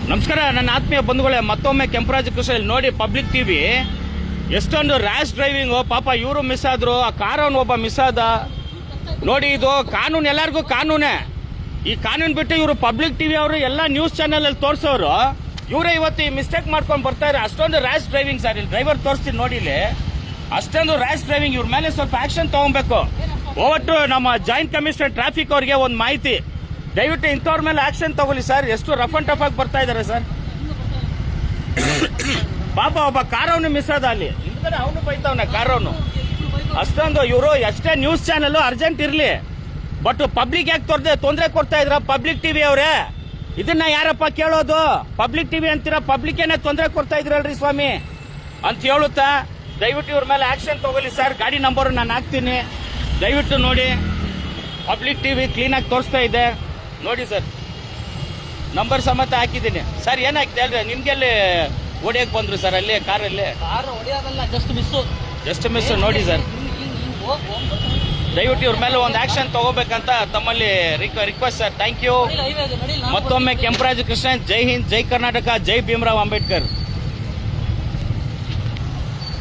ನಮಸ್ಕಾರ ನನ್ನ ಆತ್ಮೀಯ ಬಂಧುಗಳೇ, ಮತ್ತೊಮ್ಮೆ ಕೆಂಪರಾಜ ಕೃಷ್ಣ ಇಲ್ಲಿ ನೋಡಿ ಪಬ್ಲಿಕ್ ಟಿವಿ ಎಷ್ಟೊಂದು ರ್ಯಾಶ್ ಡ್ರೈವಿಂಗು. ಪಾಪ ಇವರು ಮಿಸ್ ಆದ್ರು, ಆ ಕಾರವನು ಒಬ್ಬ ಮಿಸ್ ಆದ ನೋಡಿ. ಇದು ಕಾನೂನು, ಎಲ್ಲರಿಗೂ ಕಾನೂನೇ. ಈ ಕಾನೂನು ಬಿಟ್ಟು ಇವರು ಪಬ್ಲಿಕ್ ಟಿವಿ ಅವರು ಎಲ್ಲ ನ್ಯೂಸ್ ಚಾನೆಲ್ ಅಲ್ಲಿ ತೋರಿಸೋರು, ಇವರೇ ಇವತ್ತು ಈ ಮಿಸ್ಟೇಕ್ ಮಾಡ್ಕೊಂಡು ಬರ್ತಾ ಇದ್ದಾರೆ. ಅಷ್ಟೊಂದು ರ್ಯಾಶ್ ಡ್ರೈವಿಂಗ್ ಸರ್. ಇಲ್ಲಿ ಡ್ರೈವರ್ ತೋರಿಸ್ತೀನಿ ನೋಡಿ, ಇಲ್ಲಿ ಅಷ್ಟೊಂದು ರ್ಯಾಶ್ ಡ್ರೈವಿಂಗ್. ಇವ್ರ ಮೇಲೆ ಸ್ವಲ್ಪ ಆಕ್ಷನ್ ತಗೊಬೇಕು. ಒಟ್ಟು ನಮ್ಮ ಜಾಯಿಂಟ್ ಕಮಿಷನರ್ ಟ್ರಾಫಿಕ್ ಅವರಿಗೆ ಒಂದು ಮಾಹಿತಿ, ದಯವಿಟ್ಟು ಇಂಥವ್ರ ಮೇಲೆ ಆಕ್ಷನ್ ತಗೊಳ್ಳಿ ಸರ್. ಎಷ್ಟು ರಫ್ ಅಂಡ್ ಟಫ್ ಆಗಿ ಬರ್ತಾ ಇದ್ದಾರೆ ಸರ್. ಪಾಪ ಒಬ್ಬ ಕಾರವನು ಮಿಸ್ ಆದ, ಅಲ್ಲಿ ಹಿಂದ್ಗಡೆ ಅವನು ಬೈತಾವನೆ ಕಾರವನು. ಅಷ್ಟೊಂದು ಇವರು ಎಷ್ಟೇ ನ್ಯೂಸ್ ಚಾನೆಲ್ ಅರ್ಜೆಂಟ್ ಇರ್ಲಿ, ಬಟ್ ಪಬ್ಲಿಕ್ ಯಾಕೆ ತೊಂದರೆ ಕೊಡ್ತಾ ಇದ್ರ? ಪಬ್ಲಿಕ್ ಟಿವಿ ಅವರೇ, ಇದನ್ನ ಯಾರಪ್ಪ ಕೇಳೋದು? ಪಬ್ಲಿಕ್ ಟಿವಿ ಅಂತೀರಾ, ಪಬ್ಲಿಕ್ ಏನೇ ತೊಂದರೆ ಕೊಡ್ತಾ ಇದ್ರಲ್ರಿ ಸ್ವಾಮಿ ಅಂತ ಹೇಳುತ್ತಾ, ದಯವಿಟ್ಟು ಇವ್ರ ಮೇಲೆ ಆಕ್ಷನ್ ತಗೊಳ್ಳಿ ಸರ್. ಗಾಡಿ ನಂಬರ್ ನಾನು ಹಾಕ್ತೀನಿ, ದಯವಿಟ್ಟು ನೋಡಿ. ಪಬ್ಲಿಕ್ ಟಿವಿ ಕ್ಲೀನ್ ಆಗಿ ತೋರಿಸ್ತಾ ಇದೆ ನೋಡಿ ಸರ್, ನಂಬರ್ ಸಮೇತ ಹಾಕಿದ್ದೀನಿ ಸರ್. ಏನಾಗ್ತದೆ ಅಲ್ರಿ, ನಿಮ್ಗೆಲ್ಲಿ ಓಡಿಯಕ್ ಬಂದ್ರು ಸರ್? ಅಲ್ಲಿ ಕಾರಲ್ಲಿ ಜಸ್ಟ್ ಮಿಸ್ ನೋಡಿ ಸರ್. ದಯವಿಟ್ಟು ಇವ್ರ ಮೇಲೆ ಒಂದು ಆಕ್ಷನ್ ತಗೋಬೇಕಂತ ತಮ್ಮಲ್ಲಿ ರಿಕ್ವೆಸ್ಟ್ ಸರ್. Thank you. ಮತ್ತೊಮ್ಮೆ ಕೆಂಪರಾಜ ಕೃಷ್ಣ. ಜೈ ಹಿಂದ್, ಜೈ ಕರ್ನಾಟಕ, ಜೈ ಭೀಮರಾವ್ ಅಂಬೇಡ್ಕರ್.